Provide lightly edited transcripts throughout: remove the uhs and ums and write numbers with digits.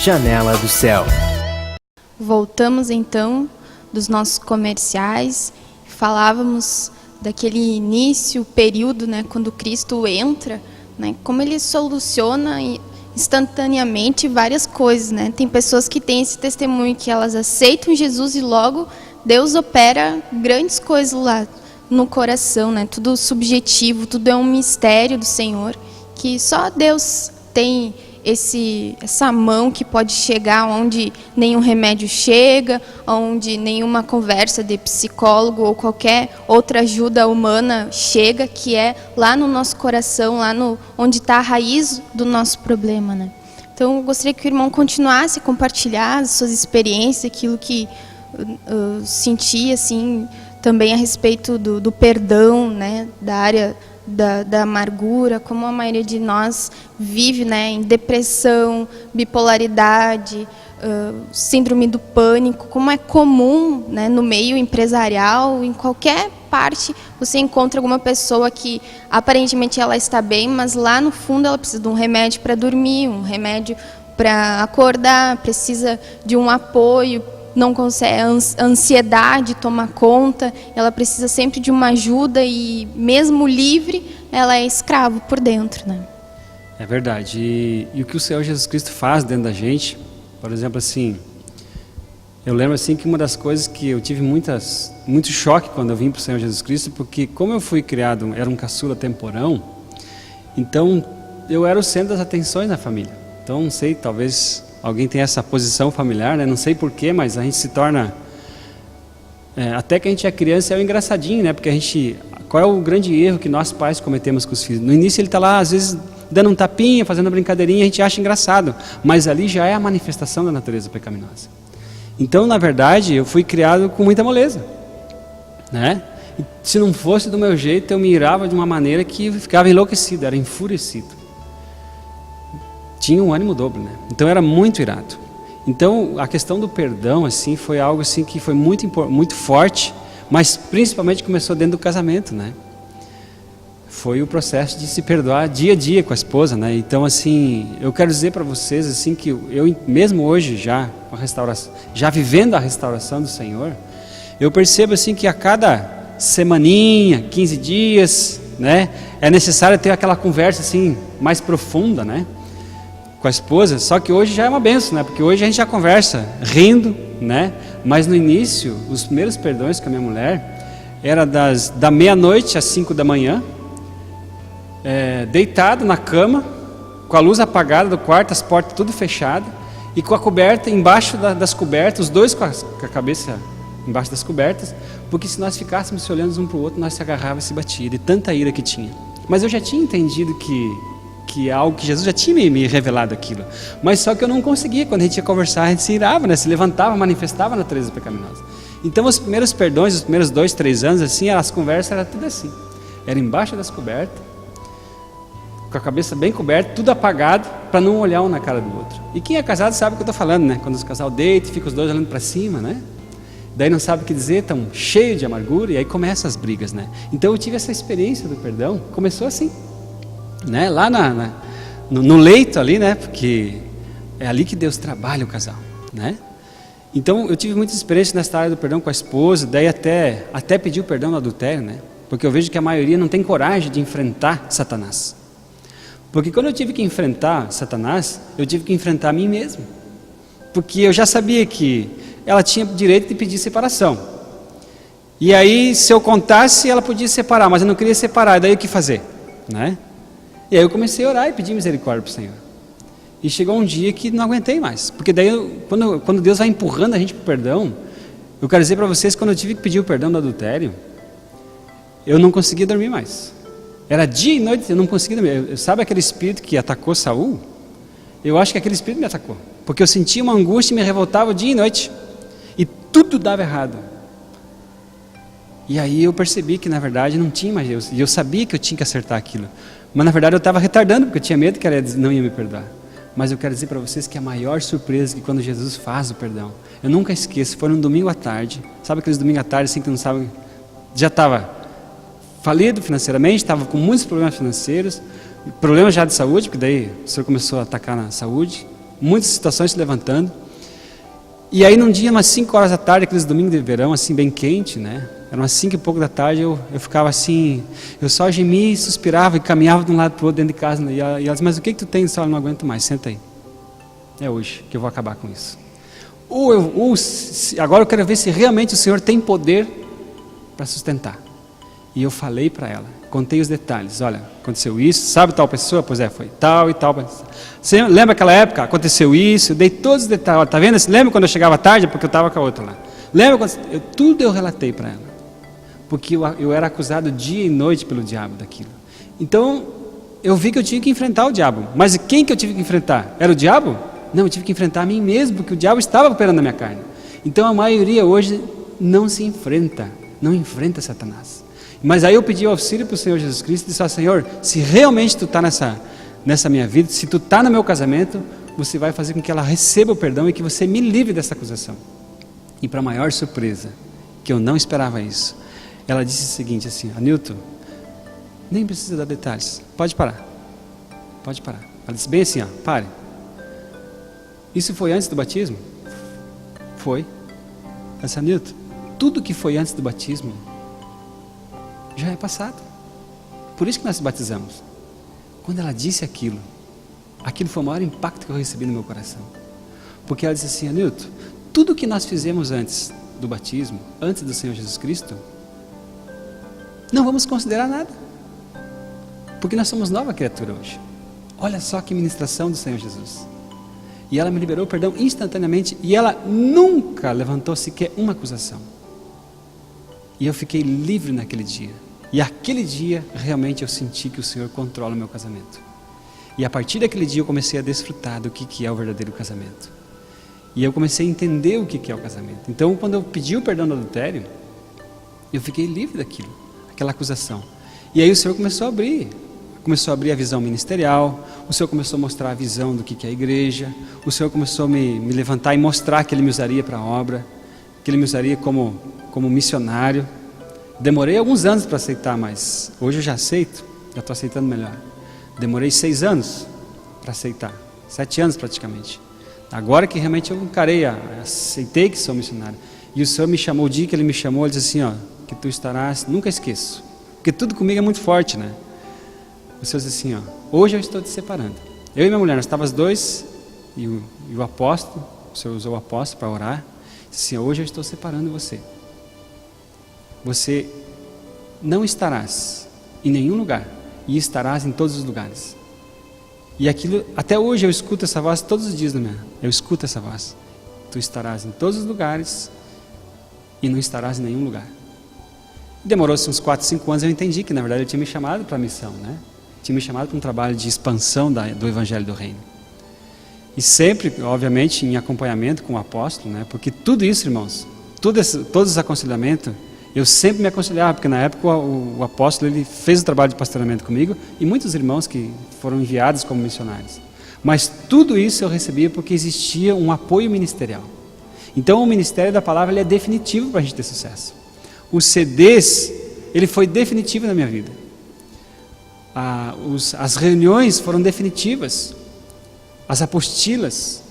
Janela do Céu. Voltamos então dos nossos comerciais, falávamos daquele início, período, né, quando Cristo entra, né, como ele soluciona instantaneamente várias coisas, né? Tem pessoas que têm esse testemunho que elas aceitam Jesus e logo Deus opera grandes coisas lá no coração, né? Tudo subjetivo, tudo é um mistério do Senhor, que só Deus tem essa mão que pode chegar onde nenhum remédio chega, onde nenhuma conversa de psicólogo ou qualquer outra ajuda humana chega, que é lá no nosso coração, lá onde está a raiz do nosso problema, né? Então, eu gostaria que o irmão continuasse a compartilhar as suas experiências, aquilo que senti, assim, também a respeito do perdão, né, da área da amargura, como a maioria de nós vive, né, em depressão, bipolaridade, síndrome do pânico, como é comum, né, no meio empresarial, em qualquer parte, você encontra alguma pessoa que aparentemente ela está bem, mas lá no fundo ela precisa de um remédio para dormir, um remédio para acordar, precisa de um apoio, não consegue, a ansiedade toma conta, ela precisa sempre de uma ajuda e mesmo livre, ela é escravo por dentro, né? É verdade. E o que o Senhor Jesus Cristo faz dentro da gente, por exemplo, assim, eu lembro assim que uma das coisas que eu tive muito choque quando eu vim para o Senhor Jesus Cristo, porque como eu fui criado, era um caçula temporão, então eu era o centro das atenções na família. Então, não sei, talvez alguém tem essa posição familiar, né? Não sei porquê, mas a gente se torna... até que a gente é criança é o engraçadinho, né? Porque a gente... Qual é o grande erro que nós pais cometemos com os filhos? No início ele está lá, às vezes, dando um tapinha, fazendo uma brincadeirinha, a gente acha engraçado. Mas ali já é a manifestação da natureza pecaminosa. Então, na verdade, eu fui criado com muita moleza, né? E se não fosse do meu jeito, eu me irava de uma maneira que eu ficava enlouquecido, era enfurecido. Tinha um ânimo dobro, né? Então era muito irado. Então a questão do perdão assim foi algo assim que foi muito forte, mas principalmente começou dentro do casamento, né? Foi o processo de se perdoar dia a dia com a esposa, né? Então assim, eu quero dizer para vocês assim que eu mesmo hoje já com a restauração, já vivendo a restauração do Senhor, eu percebo assim que a cada semaninha, 15 dias, né, é necessário ter aquela conversa assim mais profunda, né? Com a esposa, só que hoje já é uma benção, né? Porque hoje a gente já conversa rindo, né? Mas no início, os primeiros perdões com a minha mulher era da meia-noite às 5 da manhã, deitado na cama, com a luz apagada do quarto, as portas tudo fechadas e com a coberta embaixo das cobertas, os dois com a cabeça embaixo das cobertas, porque se nós ficássemos se olhando um para o outro, nós se agarrávamos e se batia, de tanta ira que tinha. Mas eu já tinha entendido que é algo que Jesus já tinha me revelado aquilo, mas só que eu não conseguia. Quando a gente ia conversar, a gente se irava, né? Se levantava, manifestava a natureza pecaminosa. Então os primeiros perdões, os primeiros 2, 3 anos assim, as conversas eram tudo assim, era embaixo das cobertas, com a cabeça bem coberta, tudo apagado, para não olhar um na cara do outro. E quem é casado sabe o que eu estou falando, né? Quando os casal deitam, ficam os dois olhando para cima, né? Daí não sabe o que dizer, estão cheios de amargura, e aí começam as brigas, né? Então eu tive essa experiência do perdão, começou assim, né? Lá no leito ali, né? Porque é ali que Deus trabalha o casal, né? Então eu tive muita experiência nessa área do perdão com a esposa, daí até pedir o perdão do adultério, né? Porque eu vejo que a maioria não tem coragem de enfrentar Satanás. Porque quando eu tive que enfrentar Satanás, eu tive que enfrentar a mim mesmo. Porque eu já sabia que ela tinha direito de pedir separação. E aí, se eu contasse, ela podia separar, mas eu não queria separar, daí o que fazer, né? E aí eu comecei a orar e pedir misericórdia para o Senhor. E chegou um dia que não aguentei mais. Porque daí, quando Deus vai empurrando a gente para o perdão, eu quero dizer para vocês, quando eu tive que pedir o perdão do adultério, eu não conseguia dormir mais. Era dia e noite, eu não conseguia dormir. Sabe aquele espírito que atacou Saul? Eu acho que aquele espírito me atacou. Porque eu sentia uma angústia e me revoltava dia e noite. E tudo dava errado. E aí eu percebi que na verdade não tinha mais Deus. E eu sabia que eu tinha que acertar aquilo. Mas na verdade eu estava retardando, porque eu tinha medo que ela não ia me perdoar. Mas eu quero dizer para vocês que a maior surpresa é que quando Jesus faz o perdão, eu nunca esqueço, foi num domingo à tarde, sabe aqueles domingos à tarde assim que não sabe, já estava falido financeiramente, estava com muitos problemas financeiros, problemas já de saúde, porque daí o senhor começou a atacar na saúde, muitas situações se levantando. E aí num dia, umas 5 horas da tarde, aqueles domingos de verão, assim, bem quente, né? Eram umas 5 e pouco da tarde, eu ficava assim, eu só gemia, suspirava e caminhava de um lado para o outro dentro de casa. Né? E ela disse, mas o que tu tem? Eu disse, não aguento mais, senta aí. É hoje que eu vou acabar com isso. Agora eu quero ver se realmente o Senhor tem poder para sustentar. E eu falei para ela, contei os detalhes, olha, aconteceu isso, sabe tal pessoa? Pois é, foi tal e tal. Você lembra aquela época? Aconteceu isso, eu dei todos os detalhes, olha, tá vendo? Lembra quando eu chegava tarde? Porque eu estava com a outra lá. Lembra quando... tudo eu relatei para ela. Porque eu era acusado dia e noite pelo diabo daquilo. Então, eu vi que eu tinha que enfrentar o diabo. Mas quem que eu tive que enfrentar? Era o diabo? Não, eu tive que enfrentar a mim mesmo, porque o diabo estava operando na minha carne. Então, a maioria hoje não se enfrenta, não enfrenta Satanás. Mas aí eu pedi auxílio para o Senhor Jesus Cristo e disse, Senhor, se realmente tu está nessa minha vida, se tu está no meu casamento, você vai fazer com que ela receba o perdão e que você me livre dessa acusação. E para maior surpresa, que eu não esperava isso, ela disse o seguinte assim, Anilton, nem precisa dar detalhes, pode parar. Ela disse bem assim, pare. Isso foi antes do batismo? Foi. Ela disse, Anilton, tudo que foi antes do batismo já é passado. Por isso que nós nos batizamos. Quando ela disse aquilo foi o maior impacto que eu recebi no meu coração. Porque ela disse assim, Anilton, tudo que nós fizemos antes do batismo, antes do Senhor Jesus Cristo, não vamos considerar nada. Porque nós somos nova criatura hoje. Olha só que ministração do Senhor Jesus. E ela me liberou o perdão instantaneamente e ela nunca levantou sequer uma acusação. E eu fiquei livre naquele dia. E aquele dia, realmente eu senti que o Senhor controla o meu casamento. E a partir daquele dia eu comecei a desfrutar do que é o verdadeiro casamento. E eu comecei a entender o que é o casamento. Então, quando eu pedi o perdão do adultério, eu fiquei livre daquilo, aquela acusação. E aí o Senhor começou a abrir a visão ministerial, o Senhor começou a mostrar a visão do que é a igreja, o Senhor começou a me levantar e mostrar que Ele me usaria para a obra, que Ele me usaria como missionário. Demorei alguns anos para aceitar, mas hoje eu já aceito, já estou aceitando melhor. Demorei 6 anos para aceitar, 7 anos praticamente. Agora que realmente eu encarei, aceitei que sou missionário. E o Senhor me chamou, o dia que Ele me chamou, Ele disse assim, que tu estarás, nunca esqueço, porque tudo comigo é muito forte, né? O Senhor disse assim, hoje eu estou te separando. Eu e minha mulher, nós estávamos dois, e o apóstolo, o Senhor usou o apóstolo para orar, disse assim, hoje eu estou separando você. Você não estarás em nenhum lugar, e estarás em todos os lugares. E aquilo, até hoje eu escuto essa voz todos os dias na minha, eu escuto essa voz. Tu estarás em todos os lugares, e não estarás em nenhum lugar. Demorou-se uns 4, 5 anos, eu entendi que na verdade Ele tinha me chamado para a missão, né? Tinha me chamado para um trabalho de expansão do Evangelho do Reino. E sempre, obviamente, em acompanhamento com o apóstolo, né? Porque tudo isso, irmãos, todos os aconselhamentos, eu sempre me aconselhava, porque na época o apóstolo ele fez o trabalho de pastoreamento comigo e muitos irmãos que foram enviados como missionários. Mas tudo isso eu recebia porque existia um apoio ministerial. Então o ministério da palavra ele é definitivo para a gente ter sucesso. Os CDs, ele foi definitivo na minha vida. As reuniões foram definitivas. As apostilas,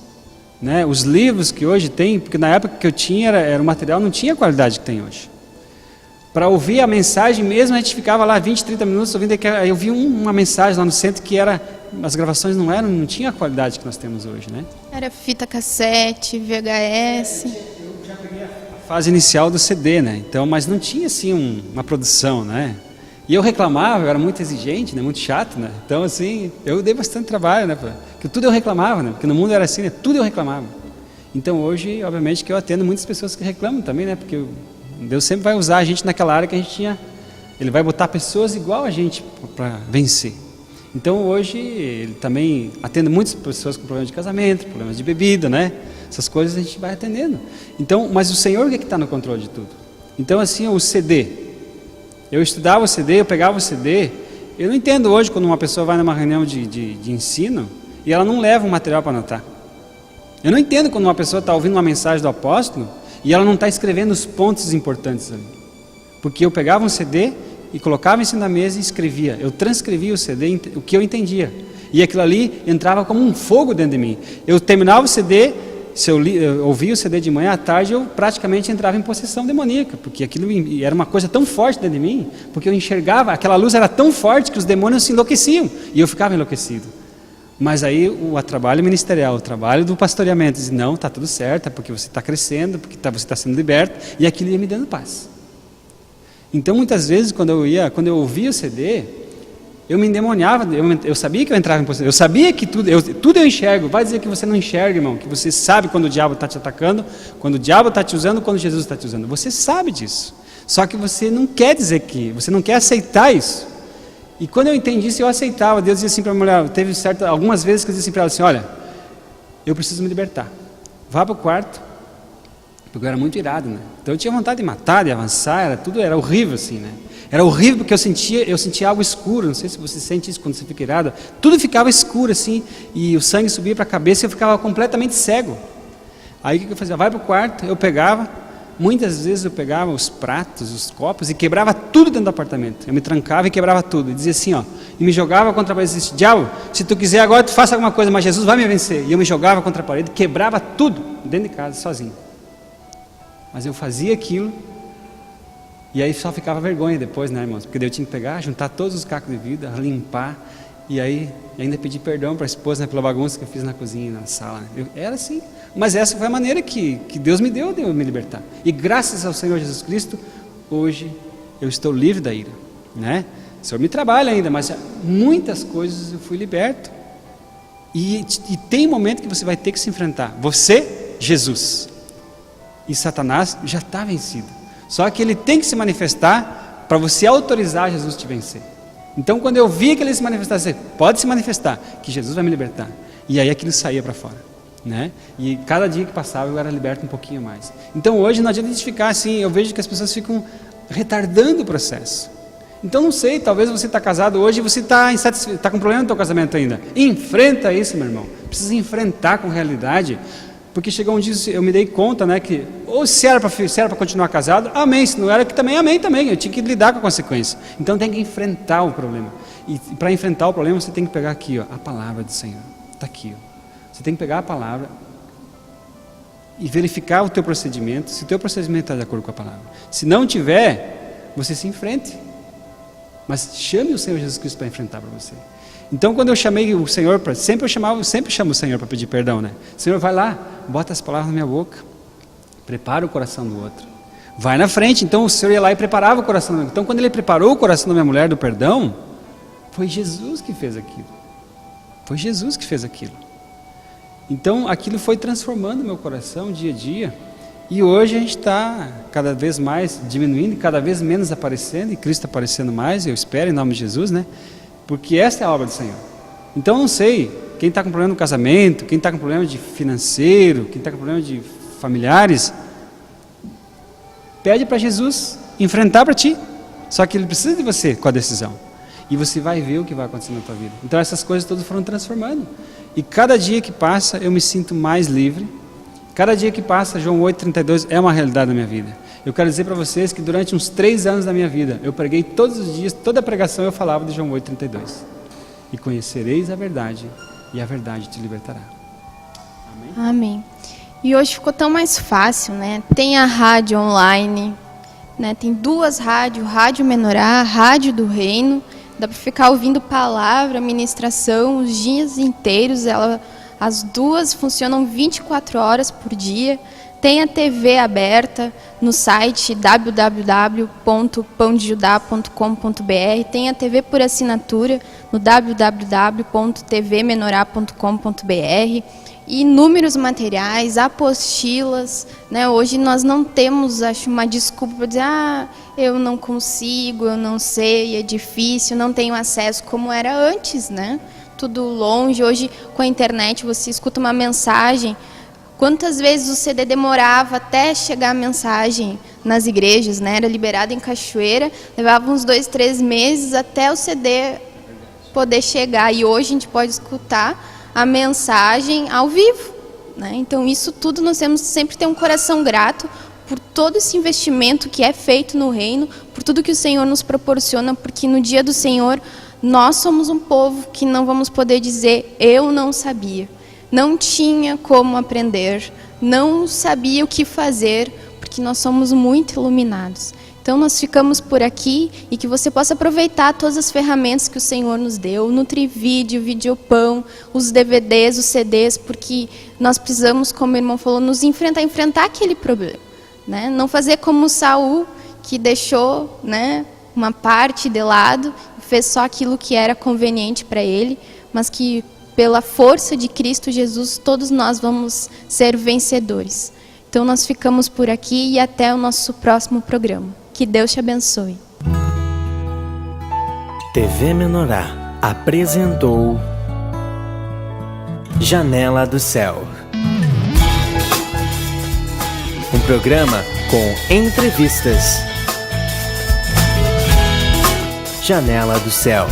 né? Os livros que hoje tem, porque na época que eu tinha, era o material não tinha a qualidade que tem hoje. Para ouvir a mensagem mesmo, a gente ficava lá 20, 30 minutos ouvindo. Eu vi uma mensagem lá no centro que as gravações não tinha a qualidade que nós temos hoje, né? Era fita cassete, VHS. Eu já peguei a fase inicial do CD, né? Então, mas não tinha assim uma produção, né? E eu reclamava, eu era muito exigente, né? Muito chato, né? Então, assim, eu dei bastante trabalho, né? Porque tudo eu reclamava, né? Porque no mundo era assim, né? Tudo eu reclamava. Então, hoje, obviamente, que eu atendo muitas pessoas que reclamam também, né? Porque Deus sempre vai usar a gente naquela área que a gente tinha. Ele vai botar pessoas igual a gente para vencer. Então hoje ele também atende muitas pessoas com problemas de casamento, problemas de bebida, né? Essas coisas a gente vai atendendo. Então, mas o Senhor que está no controle de tudo. Então assim, o CD. Eu estudava o CD, eu pegava o CD. Eu não entendo hoje quando uma pessoa vai numa reunião de ensino e ela não leva um material para anotar. Eu não entendo quando uma pessoa está ouvindo uma mensagem do apóstolo e ela não está escrevendo os pontos importantes ali. Porque eu pegava um CD e colocava em cima da mesa e escrevia. Eu transcrevia o CD, o que eu entendia. E aquilo ali entrava como um fogo dentro de mim. Eu terminava o CD, se eu ouvia o CD de manhã, à tarde eu praticamente entrava em possessão demoníaca, porque aquilo era uma coisa tão forte dentro de mim, porque eu enxergava, aquela luz era tão forte que os demônios se enlouqueciam, e eu ficava enlouquecido. Mas aí o trabalho ministerial, o trabalho do pastoreamento, diz, não, está tudo certo, é porque você está crescendo, porque você está sendo liberto, e aquilo ia me dando paz. Então muitas vezes quando eu ouvia o CD, eu me endemoniava, eu sabia que eu entrava em possessão, eu sabia que tudo eu enxergo. Vai dizer que você não enxerga, irmão, que você sabe quando o diabo está te atacando, quando o diabo está te usando, quando Jesus está te usando. Você sabe disso, só que você não quer você não quer aceitar isso. E quando eu entendi isso, eu aceitava. Deus dizia assim para a mulher, teve algumas vezes que eu dizia assim para ela assim, olha, eu preciso me libertar, vá para o quarto, porque eu era muito irado, né? Então eu tinha vontade de matar, de avançar, era horrível assim, né? Era horrível porque eu sentia algo escuro, não sei se você sente isso quando você fica irado, tudo ficava escuro assim, e o sangue subia para a cabeça e eu ficava completamente cego. Aí o que eu fazia? Vai para o quarto, eu pegava, muitas vezes eu pegava os pratos, os copos e quebrava tudo dentro do apartamento. Eu me trancava e quebrava tudo, e dizia assim, ó, e me jogava contra a parede e disse, diabo, se tu quiser agora tu faça alguma coisa, mas Jesus vai me vencer. E eu me jogava contra a parede, quebrava tudo dentro de casa, sozinho. Mas eu fazia aquilo, e aí só ficava vergonha depois, né, irmãos? Porque daí eu tinha que pegar, juntar todos os cacos de vidro, limpar, e aí ainda pedir perdão para a esposa, né, pela bagunça que eu fiz na cozinha, na sala. Né? Era assim, mas essa foi a maneira que Deus me deu de eu me libertar. E graças ao Senhor Jesus Cristo, hoje eu estou livre da ira, né? O Senhor me trabalha ainda, mas muitas coisas eu fui liberto. E tem momento que você vai ter que se enfrentar. Você, Jesus. E Satanás já está vencido. Só que ele tem que se manifestar para você autorizar Jesus te vencer. Então quando eu vi que ele se manifestasse, pode se manifestar, que Jesus vai me libertar. E aí aquilo saía para fora, né? E cada dia que passava eu era liberto um pouquinho mais. Então hoje não adianta a gente ficar assim, eu vejo que as pessoas ficam retardando o processo. Então não sei, talvez você está casado hoje e você está com problema no teu casamento ainda. Enfrenta isso, meu irmão. Precisa enfrentar com realidade. Porque chegou um dia, eu me dei conta, né, que ou se era para continuar casado, amém, se não era, que também amém também, eu tinha que lidar com a consequência. Então tem que enfrentar o problema, e para enfrentar o problema você tem que pegar aqui, ó, a palavra do Senhor, está aqui, ó. Você tem que pegar a palavra e verificar o teu procedimento, se o teu procedimento está de acordo com a palavra. Se não tiver, você se enfrente, mas chame o Senhor Jesus Cristo para enfrentar para você. Então quando eu chamei o Senhor, sempre chamo o Senhor para pedir perdão, né? Senhor, vai lá, bota as palavras na minha boca, prepara o coração do outro, vai na frente. Então o Senhor ia lá e preparava o coração do outro. Então quando Ele preparou o coração da minha mulher do perdão, foi Jesus que fez aquilo, foi Jesus que fez aquilo. Então aquilo foi transformando meu coração dia a dia, e hoje a gente está cada vez mais diminuindo, cada vez menos aparecendo, e Cristo aparecendo mais, eu espero em nome de Jesus, né? Porque esta é a obra do Senhor. Então não sei, quem está com problema no casamento, quem está com problema de financeiro, quem está com problema de familiares, pede para Jesus enfrentar para ti, só que Ele precisa de você com a decisão, e você vai ver o que vai acontecer na tua vida. Então essas coisas todas foram transformando, e cada dia que passa eu me sinto mais livre, cada dia que passa, João 8,32 é uma realidade na minha vida. Eu quero dizer para vocês que durante uns 3 anos da minha vida, eu preguei todos os dias, toda a pregação eu falava de João 8,32. E conhecereis a verdade, e a verdade te libertará. Amém? Amém. E hoje ficou tão mais fácil, né? Tem a rádio online, né? Tem 2 rádios, Rádio Menorá, Rádio do Reino. Dá para ficar ouvindo palavra, ministração, os dias inteiros. As 2 funcionam 24 horas por dia. Tem a TV aberta no site www.pãodejudá.com.br. Tem a TV por assinatura no www.tvmenorá.com.br. E inúmeros materiais, apostilas, né? Hoje nós não temos, acho, uma desculpa para dizer, eu não consigo, eu não sei, é difícil, não tenho acesso como era antes, né? Tudo longe. Hoje com a internet você escuta uma mensagem. Quantas vezes o CD demorava até chegar a mensagem nas igrejas, né? Era liberado em Cachoeira, levava uns 2, 3 meses até o CD poder chegar. E hoje a gente pode escutar a mensagem ao vivo, né? Então isso tudo nós temos sempre ter um coração grato por todo esse investimento que é feito no reino, por tudo que o Senhor nos proporciona, porque no dia do Senhor nós somos um povo que não vamos poder dizer, eu não sabia, não tinha como aprender, não sabia o que fazer, porque nós somos muito iluminados. Então nós ficamos por aqui e que você possa aproveitar todas as ferramentas que o Senhor nos deu, o Nutrivídeo, o Videopão, os DVDs, os CDs, porque nós precisamos, como o irmão falou, nos enfrentar aquele problema, né? Não fazer como Saul, que deixou, né, uma parte de lado, fez só aquilo que era conveniente para ele, mas que pela força de Cristo Jesus, todos nós vamos ser vencedores. Então nós ficamos por aqui e até o nosso próximo programa. Que Deus te abençoe. TV Menorá apresentou Janela do Céu. Um programa com entrevistas. Janela do Céu.